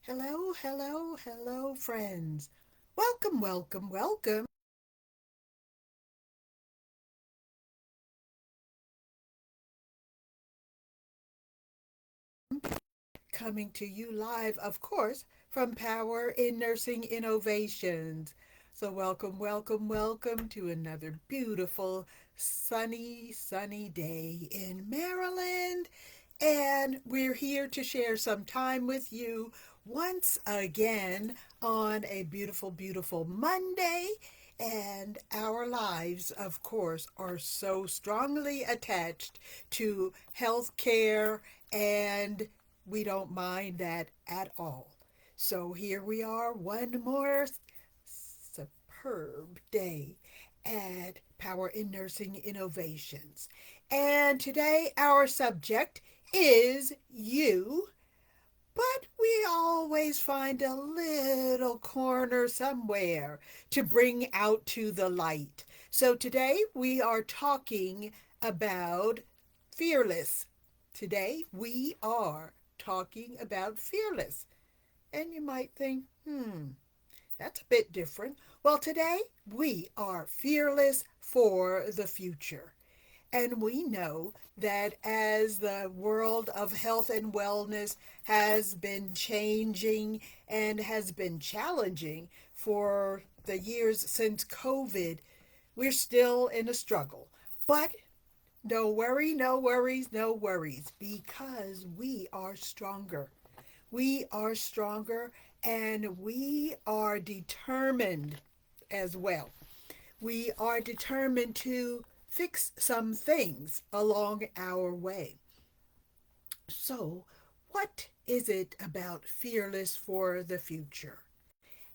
Hello, hello, hello, friends. Welcome, welcome, welcome. Coming to you live, of course, from Power in Nursing Innovations. So, welcome, welcome, welcome to another beautiful, sunny day in Maryland. And we're here to share some time with you once again on a beautiful Monday. And our lives, of course, are so strongly attached to healthcare, and we don't mind that at all. So here we are, one more superb day at Power in Nursing Innovations. And today our subject is you, but we always find a little corner somewhere to bring out to the light. So today we are talking about fearless. Today we are talking about fearless. And you might think, that's a bit different. Well, today we are fearless for the future. And we know that as the world of health and wellness has been changing and has been challenging for the years since COVID, we're still in a struggle. But no worry, no worries, no worries, because we are stronger. We are stronger and we are determined as well. We are determined to fix some things along our way. So, what is it about Fearless for the Future?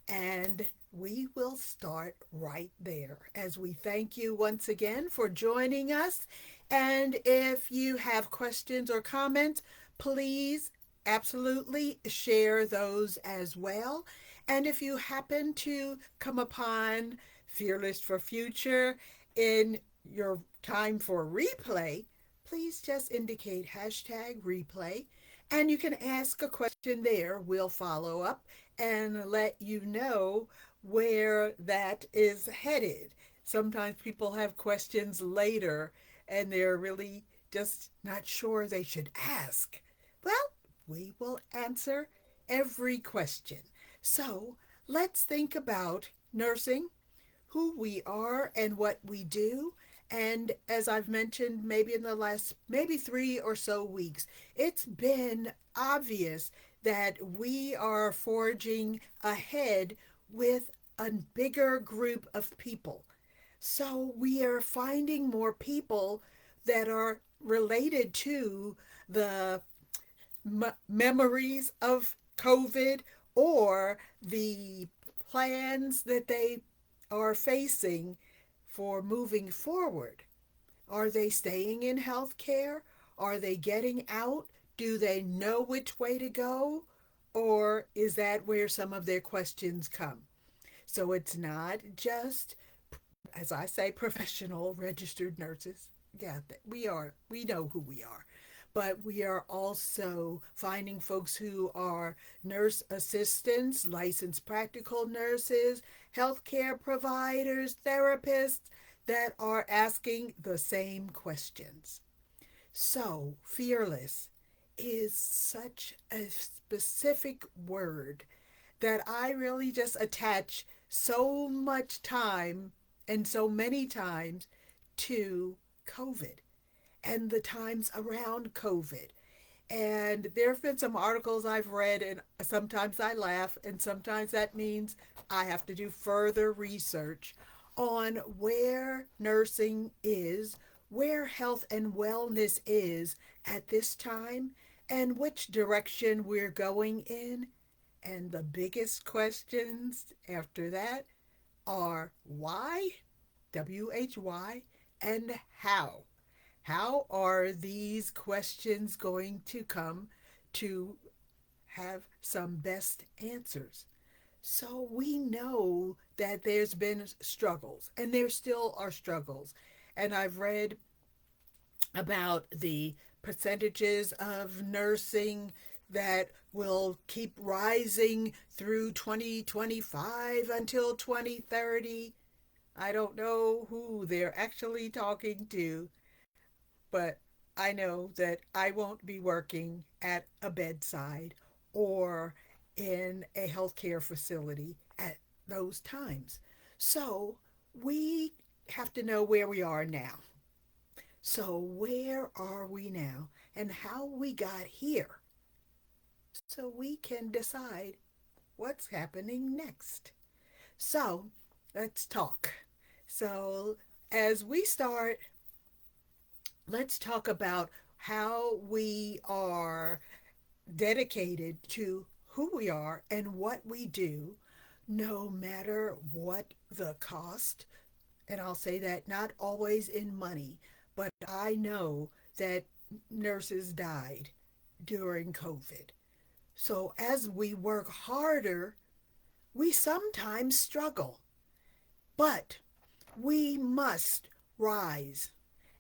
And we will start right there as we thank you once again for joining us. And if you have questions or comments, please absolutely share those as well. And if you happen to come upon Fearless for Future in your time for replay, please just indicate hashtag replay and you can ask a question there. We'll follow up and let you know where that is headed. Sometimes people have questions later and they're really just not sure they should ask. Well, we will answer every question. So let's think about nursing, who we are and what we do. And as I've mentioned, maybe in the last maybe 3 or so weeks, it's been obvious that we are forging ahead with a bigger group of people. So we are finding more people that are related to the memories of COVID or the plans that they are facing for moving forward. Are they staying in healthcare? Are they getting out? Do they know which way to go? Or is that where some of their questions come? So it's not just, as I say, professional registered nurses. Yeah, we know who we are. But we are also finding folks who are nurse assistants, licensed practical nurses, healthcare providers, therapists that are asking the same questions. So, fearless is such a specific word that I really just attach so much time and so many times to COVID and the times around COVID. And there have been some articles I've read, and sometimes I laugh, and sometimes that means I have to do further research on where nursing is, where health and wellness is at this time, and which direction we're going in. And the biggest questions after that are why, WHY, and how. How are these questions going to come to have some best answers? So we know that there's been struggles, and there still are struggles. And I've read about the percentages of nursing that will keep rising through 2025 until 2030. I don't know who they're actually talking to, but I know that I won't be working at a bedside or in a healthcare facility at those times. So we have to know where we are now. So, where are we now and how we got here so we can decide what's happening next? So, let's talk. So, as we start, let's talk about how we are dedicated to who we are and what we do, no matter what the cost. And I'll say that not always in money, but I know that nurses died during COVID. So as we work harder, we sometimes struggle, but we must rise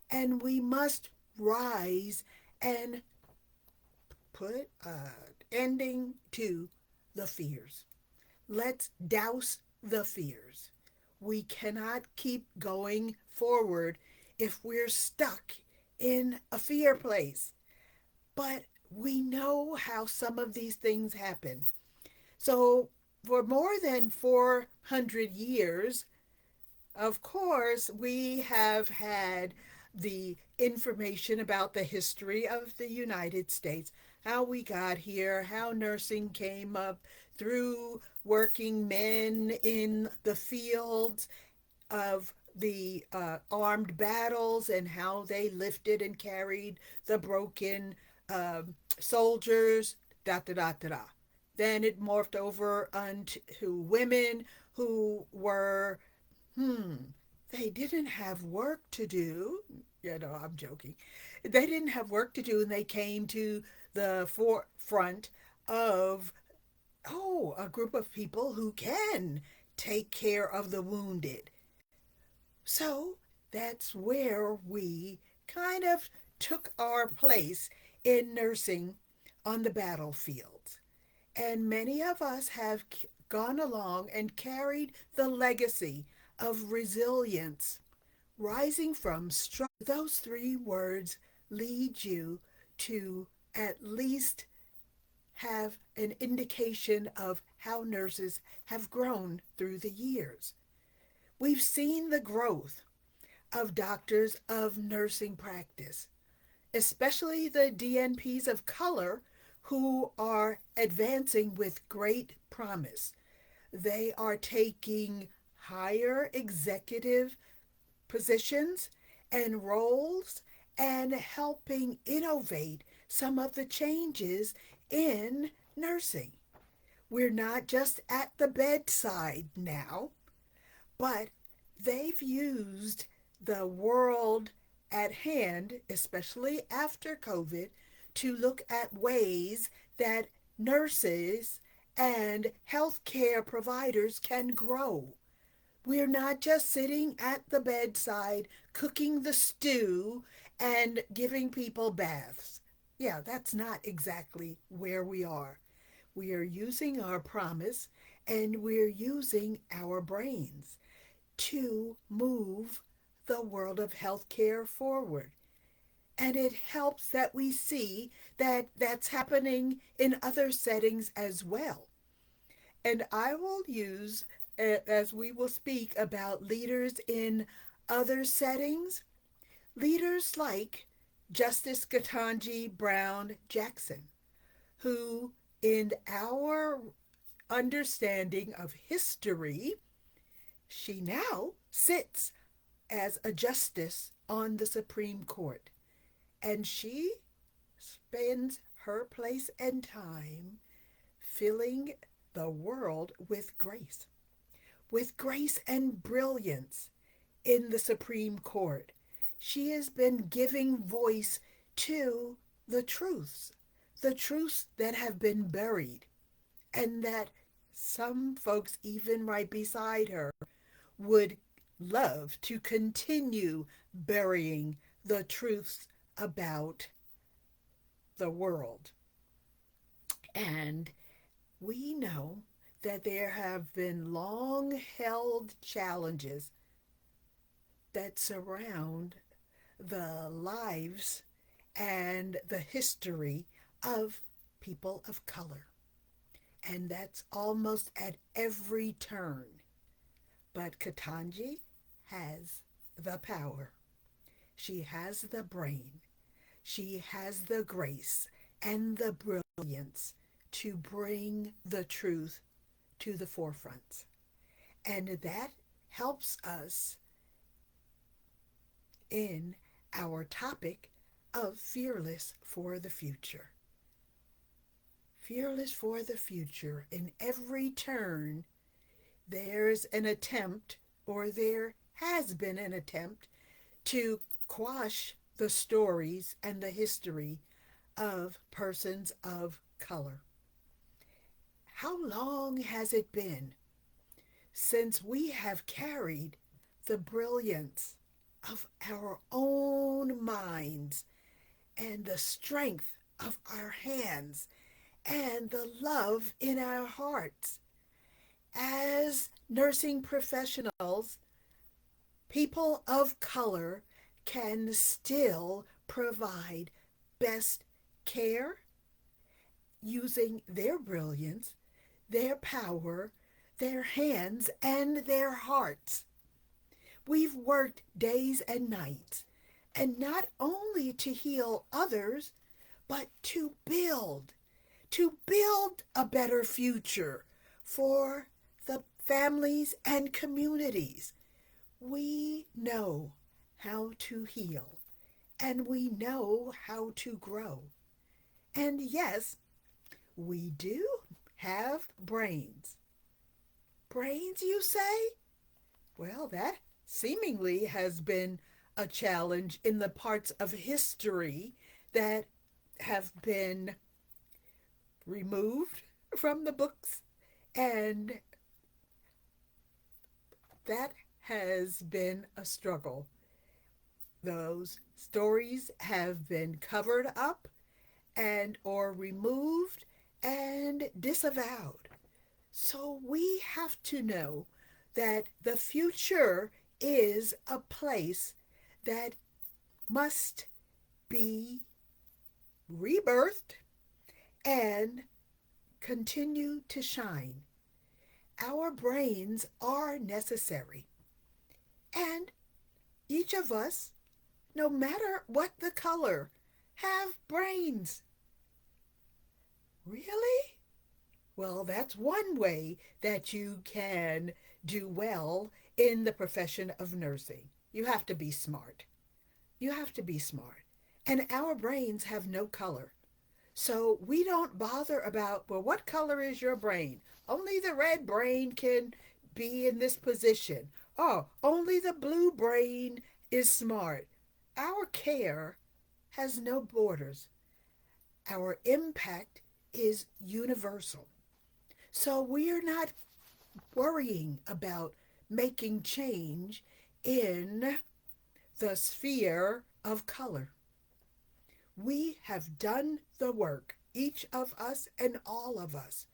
and we must rise and put ending to the fears. Let's douse the fears. We cannot keep going forward if we're stuck in a fear place. But we know how some of these things happen. So, for more than 400 years, of course, we have had the information about the history of the United States, how we got here, how nursing came up through working men in the fields of the armed battles and how they lifted and carried the broken soldiers, da da da da da. Then it morphed over onto women who were hmm, they didn't have work to do. You know, I'm joking. They didn't have work to do, and they came to the forefront of, oh, a group of people who can take care of the wounded. So that's where we kind of took our place in nursing on the battlefield. And many of us have gone along and carried the legacy of resilience, rising from struggle. Those three words lead you to at least have an indication of how nurses have grown through the years. We've seen the growth of doctors of nursing practice, especially the DNPs of color who are advancing with great promise. They are taking higher executive positions and roles and helping innovate some of the changes in nursing. We're not just at the bedside now, but they've used the world at hand, especially after COVID, to look at ways that nurses and healthcare providers can grow. We're not just sitting at the bedside cooking the stew and giving people baths. Yeah, that's not exactly where we are. We are using our promise and we're using our brains to move the world of healthcare forward. And it helps that we see that that's happening in other settings as well. And I will use, as we will speak about leaders in other settings, leaders like Justice Ketanji Brown Jackson, who, in our understanding of history, she now sits as a justice on the Supreme Court. And she spends her place and time filling the world with grace and brilliance in the Supreme Court. She has been giving voice to the truths that have been buried, and that some folks, even right beside her, would love to continue burying the truths about the world. And we know that there have been long held challenges that surround the lives and the history of people of color. And that's almost at every turn. But Katanji has the power. She has the brain. She has the grace and the brilliance to bring the truth to the forefront. And that helps us in our topic of fearless for the future. Fearless for the future. In every turn, there's an attempt, or there has been an attempt, to quash the stories and the history of persons of color. How long has it been since we have carried the brilliance of our own minds and the strength of our hands and the love in our hearts? As nursing professionals, people of color can still provide best care using their brilliance, their power, their hands, and their hearts. We've worked days and nights, and not only to heal others, but to build a better future for the families and communities. We know how to heal, and we know how to grow. And yes, we do have brains. Brains, you say? Well, that seemingly has been a challenge in the parts of history that have been removed from the books, and that has been a struggle. Those stories have been covered up and or removed and disavowed. So we have to know that the future is a place that must be rebirthed and continue to shine. Our brains are necessary. And each of us, no matter what the color, have brains. Really? Well, that's one way that you can do well in the profession of nursing. You have to be smart. You have to be smart. And our brains have no color. So we don't bother about, well, what color is your brain? Only the red brain can be in this position. Oh, only the blue brain is smart. Our care has no borders. Our impact is universal. So we are not worrying about making change in the sphere of color. We have done the work, each of us and all of us,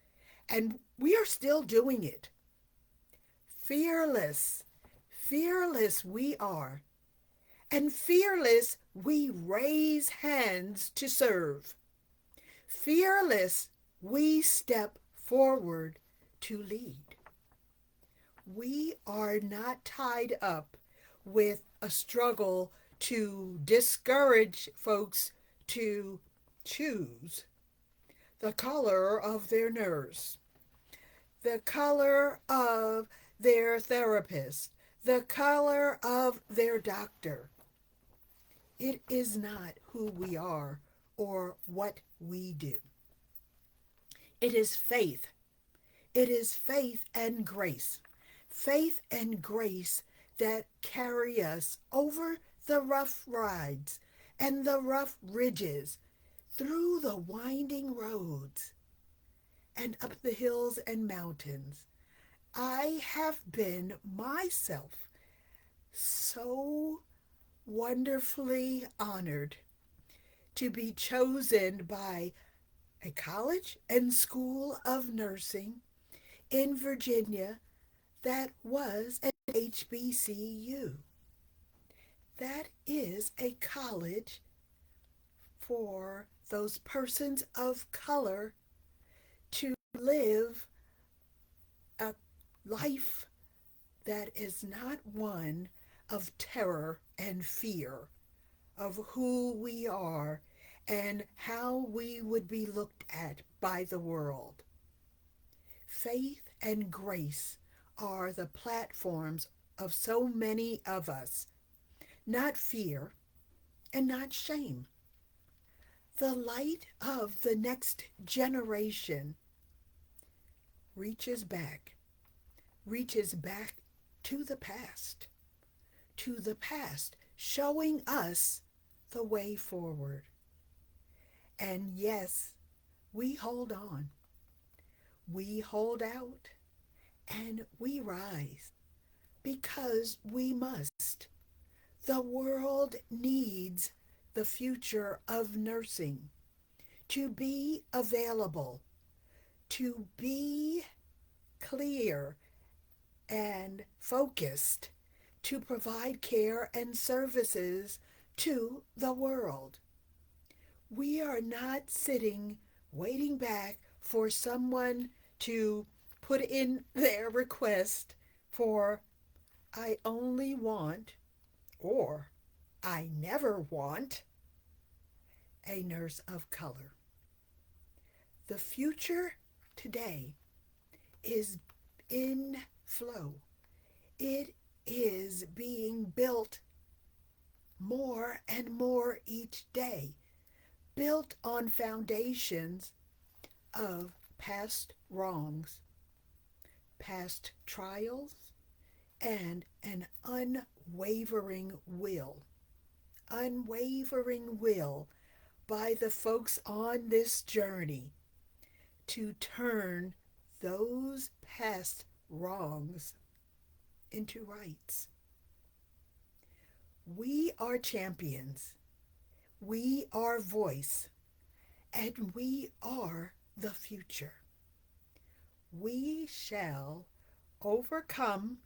and we are still doing it. Fearless, fearless we are, and fearless we raise hands to serve. Fearless we step forward to lead. We are not tied up with a struggle to discourage folks to choose the color of their nurse, the color of their therapist, the color of their doctor. It is not who we are or what we do. It is faith. It is faith and grace. Faith and grace that carry us over the rough rides and the rough ridges, through the winding roads and up the hills and mountains. I have been myself so wonderfully honored to be chosen by a college and school of nursing in Virginia that was an HBCU. That is a college for those persons of color to live a life that is not one of terror and fear of who we are and how we would be looked at by the world. Faith and grace are the platforms of so many of us, not fear and not shame. The light of the next generation reaches back, reaches back to the past, showing us the way forward. And yes, we hold on, we hold out, and we rise because we must. The world needs the future of nursing to be available, to be clear and focused, to provide care and services to the world. We are not sitting waiting back for someone to put in their request for I only want or I never want a nurse of color. The future today is in flow. It is being built more and more each day, built on foundations of past wrongs, past trials, and an unwavering will by the folks on this journey to turn those past wrongs into rights. We are champions. We are voice, and we are the future. We shall overcome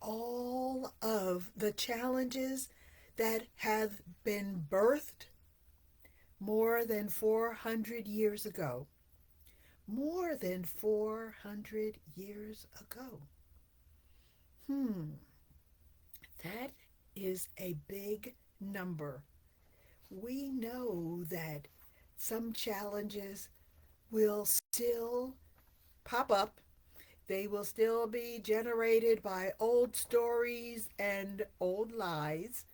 all of the challenges that have been birthed more than 400 years ago. More than 400 years ago. That is a big number. We know that some challenges will still pop up. They will still be generated by old stories and old lies.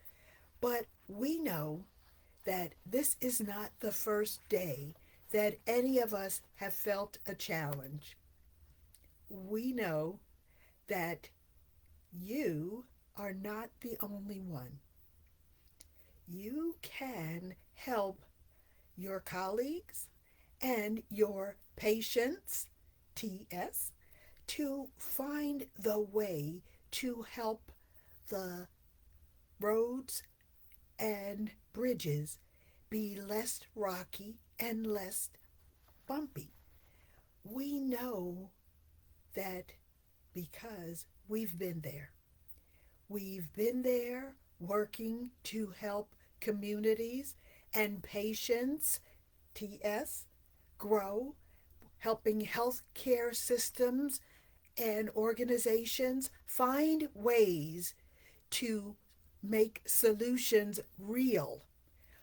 But we know that this is not the first day that any of us have felt a challenge. We know that you are not the only one. You can help your colleagues and your patients, TS, to find the way to help the roads and bridges be less rocky and less bumpy. We know that because we've been there. We've been there working to help communities and patients, TS, grow, helping healthcare systems and organizations find ways to make solutions real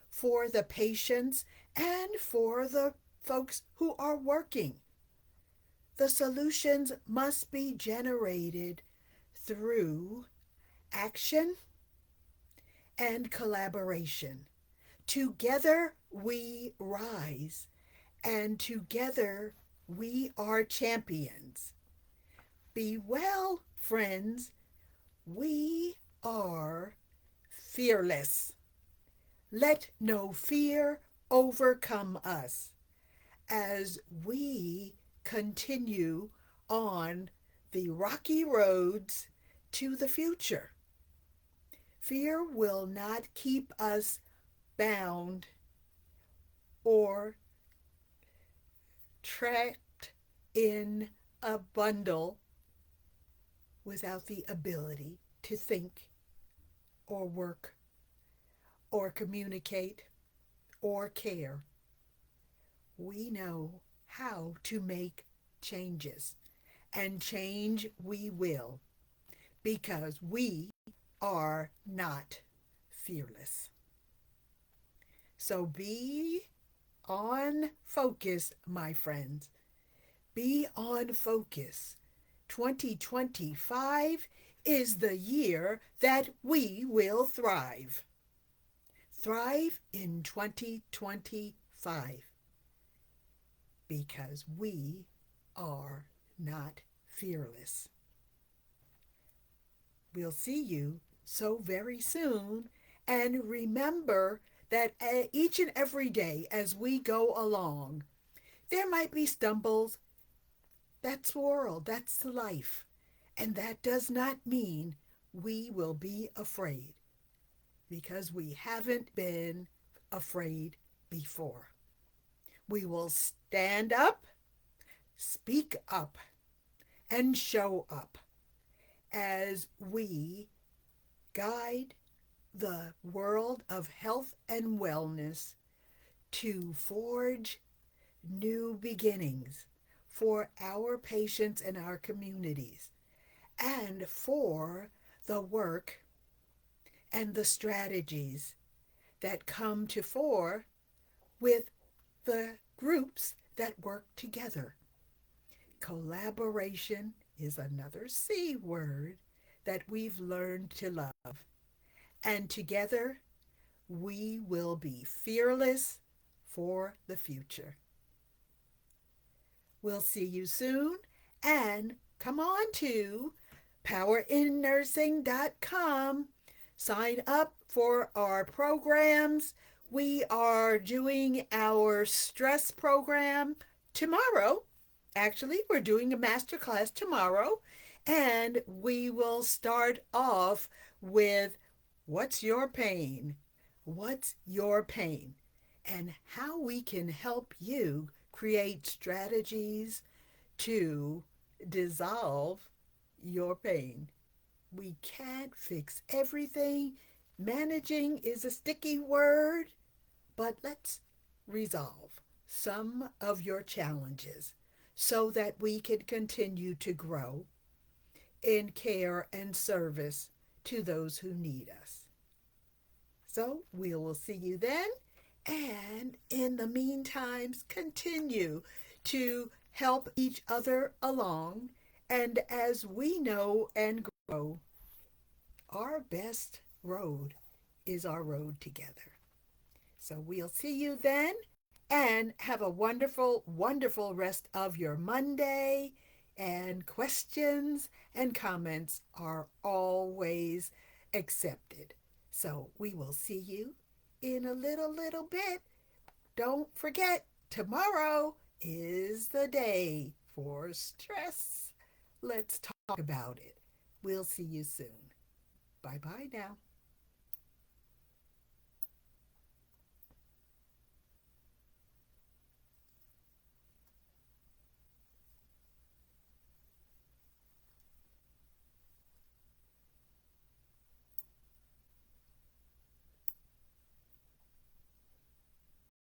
for the patients and for the folks who are working. The solutions must be generated through action and collaboration. Together we rise, and together we are champions. Be well, friends. We are fearless. Let no fear overcome us as we continue on the rocky roads to the future. Fear will not keep us bound or trapped in a bundle without the ability to think or work or communicate or care. We know how to make changes, and change we will because we are not fearless. So be on focus, my friends. Be on focus. 2025 is the year that we will thrive. Thrive in 2025 because we are not fearless. We'll see you so very soon. And remember that each and every day as we go along, there might be stumbles. That's the world, that's the life. And that does not mean we will be afraid because we haven't been afraid before. We will stand up, speak up, and show up as we guide the world of health and wellness to forge new beginnings for our patients and our communities, and for the work and the strategies that come to fore with the groups that work together. Collaboration is another C word that we've learned to love. And together, we will be fearless for the future. We'll see you soon, and come on to PowerInNursing.com. Sign up for our programs. We are doing our stress program tomorrow. Actually, we're doing a master class tomorrow, and we will start off with what's your pain? What's your pain? And how we can help you create strategies to dissolve your pain. We can't fix everything. Managing is a sticky word, but let's resolve some of your challenges so that we can continue to grow in care and service to those who need us. So we will see you then. And in the meantime, continue to help each other along. And as we know and grow, our best road is our road together. So we'll see you then, and have a wonderful, wonderful rest of your Monday. And questions and comments are always accepted. So we will see you in a little bit. Don't forget, tomorrow is the day for stress. Let's talk about it. We'll see you soon. Bye bye now.